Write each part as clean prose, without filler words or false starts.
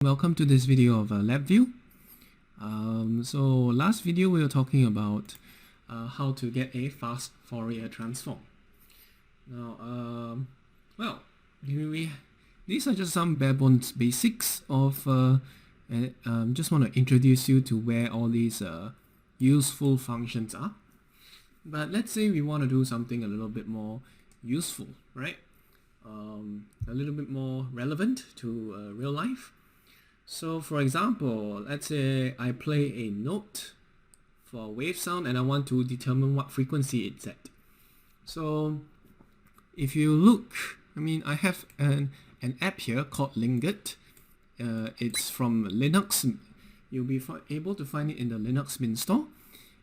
Welcome to this video of LabVIEW. So last video we were talking about how to get a fast Fourier transform. Now, these are just some bare bones basics of. Just want to introduce you to where all these useful functions are. But let's say we want to do something a little bit more useful, right? A little bit more relevant to real life. So for example, let's say I play a note for a wave sound and I want to determine what frequency it's at. So if you look, I have an app here called Lingot. It's from Linux. You'll be able to find it in the Linux Mint store,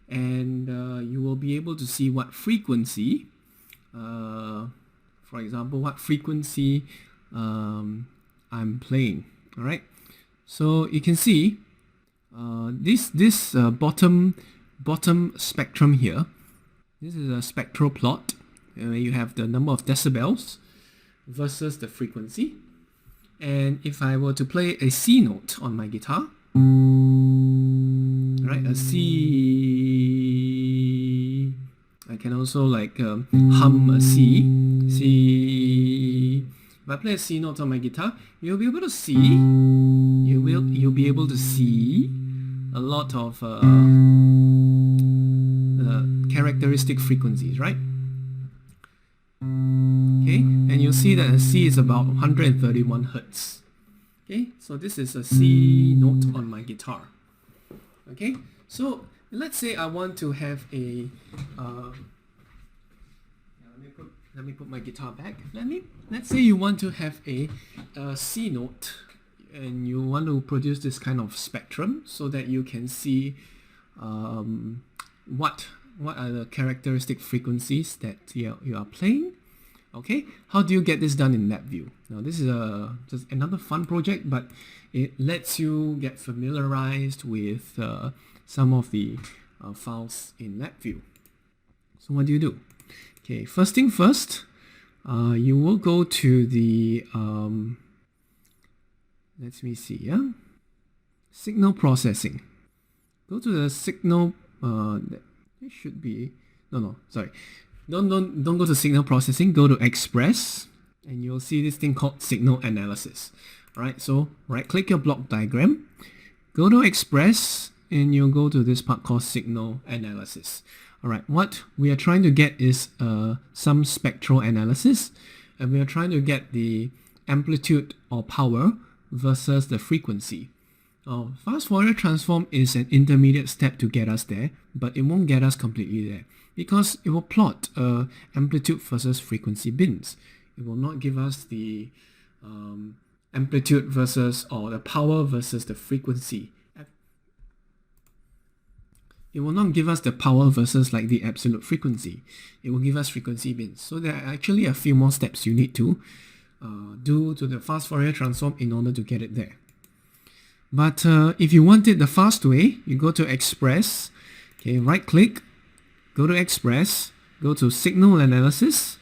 and you will be able to see what frequency, for example, what frequency I'm playing. All right. So you can see this bottom spectrum here. This is a spectral plot. You have the number of decibels versus the frequency. And if I were to play a C note on my guitar, right, a C, I can also like hum a C. If I play a C note on my guitar, you'll be able to see. You'll be able to see a lot of characteristic frequencies, right? Okay, and you'll see that a C is about 131 Hertz. Okay, so this is a C note on my guitar. Okay, so let's say I want to have a let me put my guitar back. Let's say you want to have a C note, and you want to produce this kind of spectrum so that you can see what are the characteristic frequencies that you are playing. Okay, how do you get this done in LabVIEW? Now this is just another fun project, but it lets you get familiarized with some of the files in LabVIEW. So what do? Okay, first thing first, you will go to the let me see, yeah, signal processing. Go to the signal. It should be sorry. Don't go to signal processing. Go to Express, and you'll see this thing called signal analysis. All right. So right-click your block diagram. Go to Express, and you'll go to this part called signal analysis. All right. What we are trying to get is some spectral analysis, and we are trying to get the amplitude or power versus the frequency. Fast Fourier transform is an intermediate step to get us there, but it won't get us completely there because it will plot amplitude versus frequency bins. It will not give us the amplitude versus, or the power versus the frequency. It will not give us the power versus like the absolute frequency. It will give us frequency bins. So there are actually a few more steps you need to do to the fast Fourier transform in order to get it there. But if you want it the fast way, you go to Express, okay, right click, go to Express, go to Signal Analysis,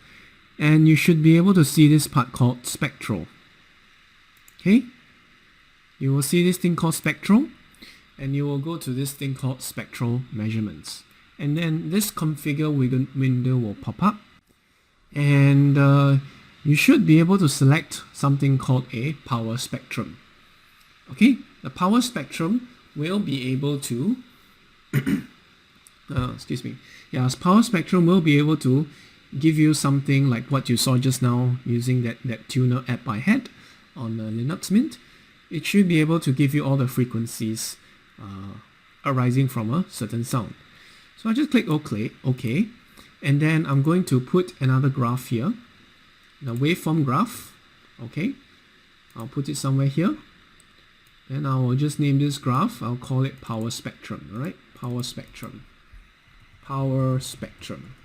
and you should be able to see this part called Spectral. Okay, you will see this thing called Spectral, and you will go to this thing called Spectral Measurements. And then this configure window will pop up, and you should be able to select something called a power spectrum. Okay, the power spectrum will be able to power spectrum will be able to give you something like what you saw just now using that tuner app I had on Linux Mint. It should be able to give you all the frequencies arising from a certain sound. So I just click OK, and then I'm going to put another graph here, the waveform graph. Okay, I'll put it somewhere here. And I will just name this graph, I'll call it power spectrum, all right? Power spectrum. Power spectrum.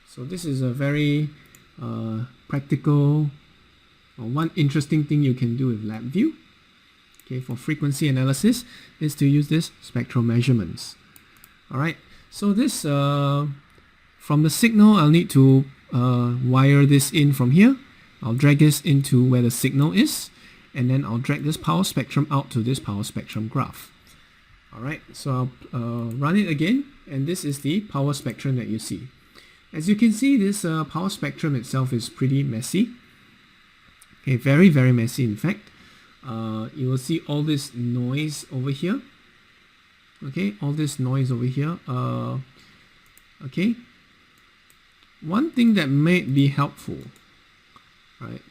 So this is a very practical, one interesting thing you can do with LabVIEW, okay, for frequency analysis is to use this spectral measurements. All right, so this, from the signal, I'll need to wire this in from here. I'll drag this into where the signal is, and then I'll drag this power spectrum out to this power spectrum graph. Alright, so I'll run it again, and this is the power spectrum that you see. As you can see, this power spectrum itself is pretty messy. Okay, very, very messy in fact. You will see all this noise over here. Okay, all this noise over here. Okay, one thing that may be helpful, right?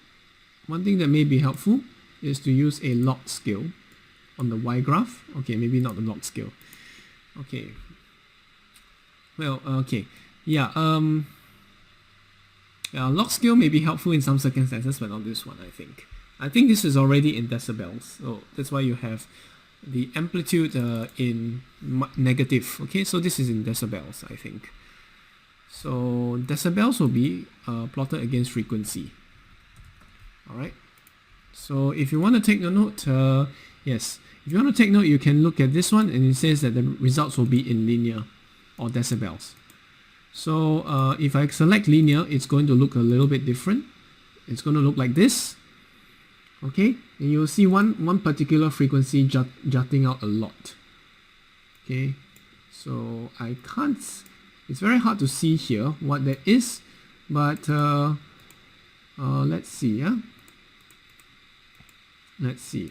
One thing that may be helpful is to use a log scale on the Y graph. Okay, maybe not the log scale. Okay. Well, okay. Yeah, log scale may be helpful in some circumstances, but not this one, I think. I think this is already in decibels, so that's why you have the amplitude in negative. Okay, so this is in decibels, I think. So decibels will be plotted against frequency. Alright, so if you want to take a note, yes, if you want to take note, you can look at this one, and it says that the results will be in linear or decibels. So if I select linear, it's going to look a little bit different. It's going to look like this. Okay, and you'll see one particular frequency jutting out a lot. Okay, so I can't, it's very hard to see here what that is, but let's see. Let's see.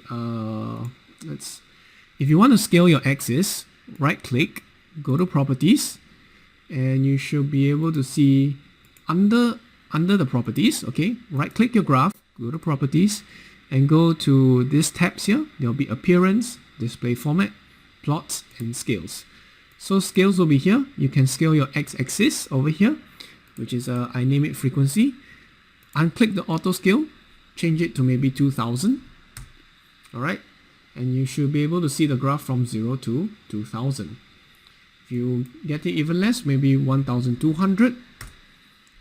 If you want to scale your axis, right click, go to properties, and you should be able to see under the properties. Okay, right click your graph, go to properties, and go to these tabs here. There'll be appearance, display format, plots, and scales. So scales will be here. You can scale your x-axis over here, which is I name it frequency. Unclick the auto scale, change it to maybe 2000. Alright, and you should be able to see the graph from 0 to 2000. If you get it even less, maybe 1200,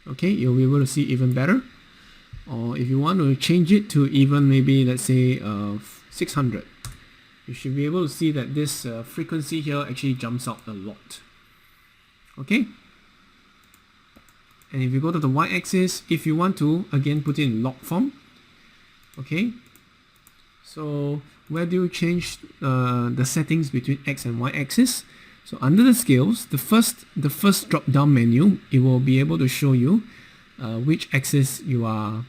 okay, you'll be able to see even better. Or if you want to change it to even maybe, let's say 600, you should be able to see that this frequency here actually jumps out a lot. Okay, and if you go to the y-axis, if you want to again put it in log form, okay, so where do you change the settings between x and y-axis? So under the scales, the first drop down menu, it will be able to show you which axis you are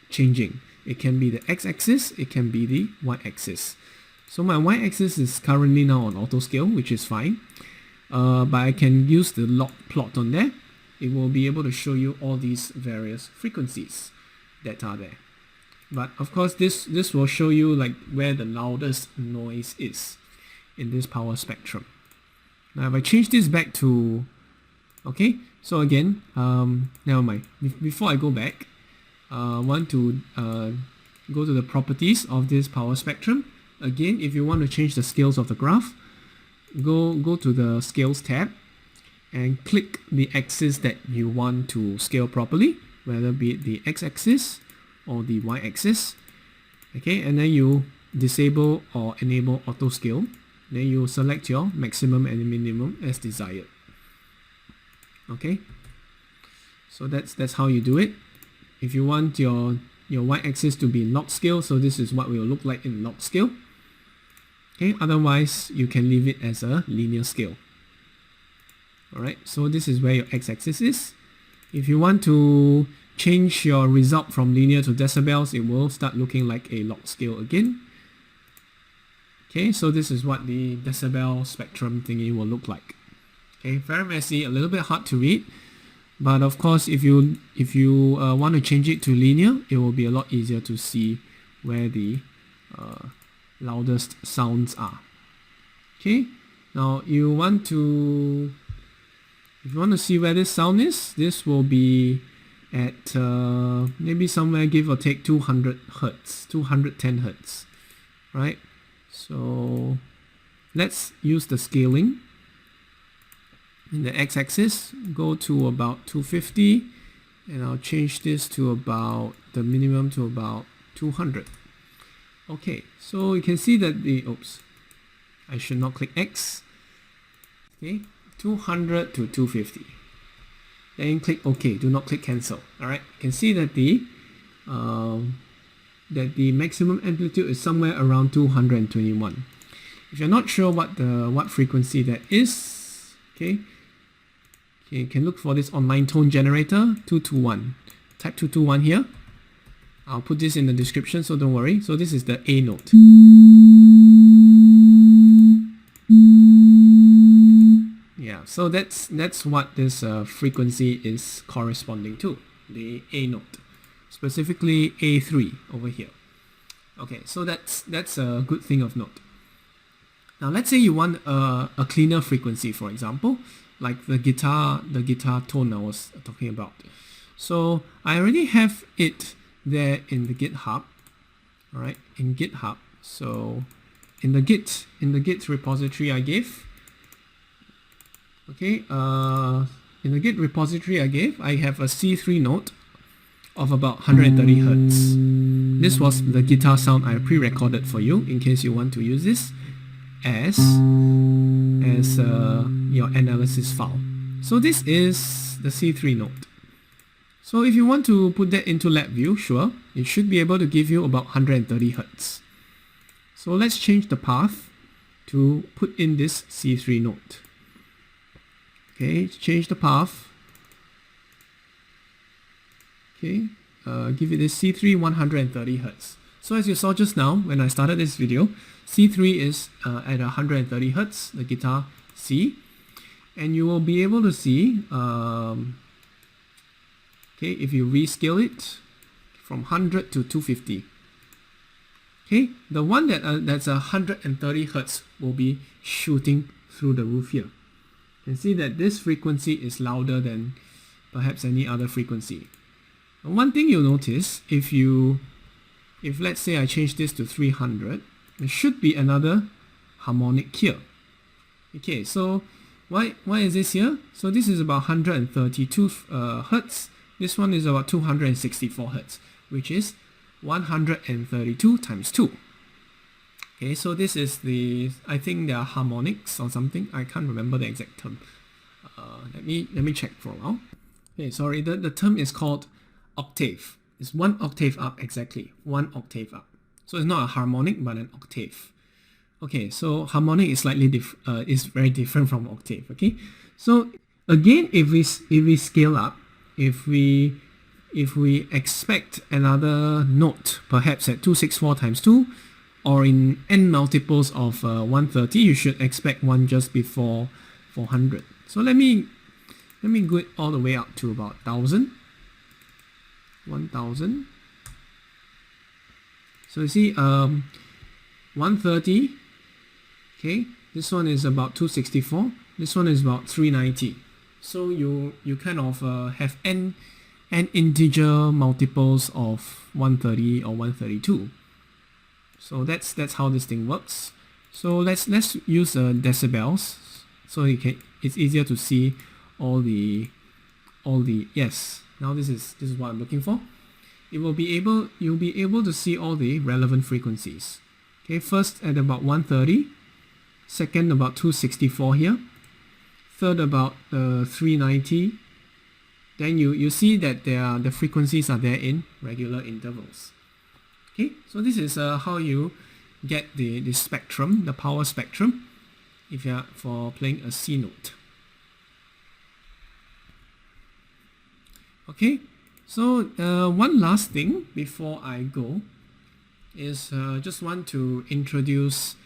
changing. It can be the x-axis, it can be the y-axis. So my y-axis is currently now on auto scale, which is fine, but I can use the log plot on there. It will be able to show you all these various frequencies that are there. But of course this will show you like where the loudest noise is in this power spectrum. Now if I change this back to, okay, so again, never mind. Before I go back, I want to go to the properties of this power spectrum. Again, if you want to change the scales of the graph, go to the scales tab and click the axis that you want to scale properly, whether be it the x-axis or the y-axis. Okay, and then you disable or enable auto scale. Then you select your maximum and minimum as desired. Okay, so that's how you do it. If you want your y-axis to be in log scale, so this is what it will look like in log scale. Okay, otherwise you can leave it as a linear scale. Alright, so this is where your x-axis is. If you want to change your result from linear to decibels, it will start looking like a log scale again. Okay, so this is what the decibel spectrum thingy will look like. Okay, very messy, a little bit hard to read, but of course if you want to change it to linear, it will be a lot easier to see where the loudest sounds are. Okay, now if you want to see where this sound is, this will be at maybe somewhere give or take 200 Hertz, 210 Hertz, right? So let's use the scaling. In the x-axis, go to about 250, and I'll change this to about the minimum to about 200. Okay, so you can see that the, oops, I should not click X. Okay, 200 to 250. Then click OK, do not click cancel. Alright, you can see that the that the maximum amplitude is somewhere around 221. If you're not sure what frequency that is, okay, you can look for this online tone generator 221. Type 221 here. I'll put this in the description, so don't worry. So this is the A note. Yeah, so that's what this frequency is corresponding to, the A note, specifically A3 over here. Okay, so that's a good thing of note. Now let's say you want a cleaner frequency, for example, like the guitar tone I was talking about. So I already have it there in the GitHub, all right, in GitHub. So in the Git repository I gave, okay, in the Git repository I have a C3 note of about 130 Hertz. This was the guitar sound I pre-recorded for you in case you want to use this as your analysis file. So this is the C3 note. So if you want to put that into LabVIEW, sure, it should be able to give you about 130 Hertz. So let's change the path to put in this C3 note. Okay, change the path. Okay, give it this C3 130 Hertz. So as you saw just now when I started this video, C3 is at 130 Hertz, the guitar C, and you will be able to see, okay, if you rescale it from 100 to 250. Okay, the one that's 130 Hertz will be shooting through the roof here. You can see that this frequency is louder than perhaps any other frequency. And one thing you'll notice, if let's say I change this to 300, there should be another harmonic here. Okay, so why is this here? So this is about 132 Hertz. This one is about 264 Hertz, which is 132 times 2. Okay, so this is I think they are harmonics or something. I can't remember the exact term. Let me check for a while. Okay, sorry, the term is called octave. It's 1 octave up, exactly, 1 octave up. So it's not a harmonic, but an octave. Okay, so harmonic is slightly is very different from octave. Okay, so again, if we scale up, if we expect another note, perhaps at 264 times 2, or in n multiples of 130, you should expect one just before 400. So let me go it all the way up to about 1000. So you see, 130. Okay, this one is about 264. This one is about 390. So you kind of have n integer multiples of 130 or 132. So that's how this thing works. So let's use decibels, so it's easier to see all the yes. Now this is what I'm looking for. You'll be able to see all the relevant frequencies. Okay, first at about 130, second about 264 here, third about 390. Then you see that the frequencies are there in regular intervals. Okay, so this is how you get the spectrum, the power spectrum, if you're for playing a C note. Okay, so one last thing before I go is just want to introduce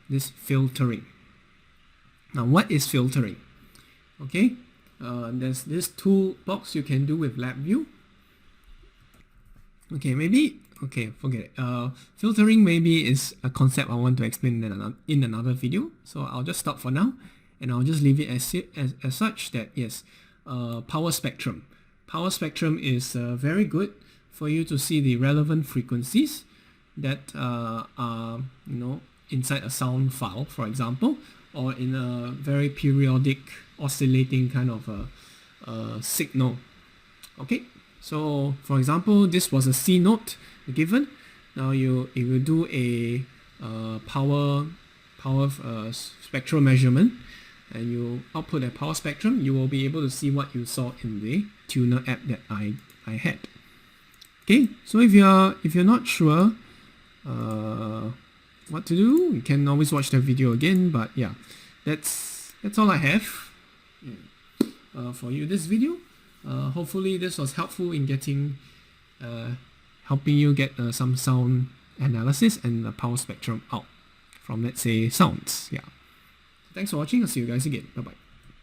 this filtering. Now, what is filtering? Okay, there's this toolbox you can do with LabVIEW. Okay, forget it. Filtering maybe is a concept I want to explain in another video. So I'll just stop for now, and I'll just leave it as such that yes, power spectrum. Power spectrum is very good for you to see the relevant frequencies that are inside a sound file, for example, or in a very periodic oscillating kind of a signal. Okay, so for example, this was a C note given. Now if you do a power spectral measurement and you output a power spectrum, you will be able to see what you saw in the tuner app that I had. Okay, so if you're not sure what to do, you can always watch the video again. But yeah, that's all I have for you this video. Hopefully this was helpful in getting helping you get some sound analysis and the power spectrum out from, let's say, sounds. Yeah. Thanks for watching. I'll see you guys again. Bye bye.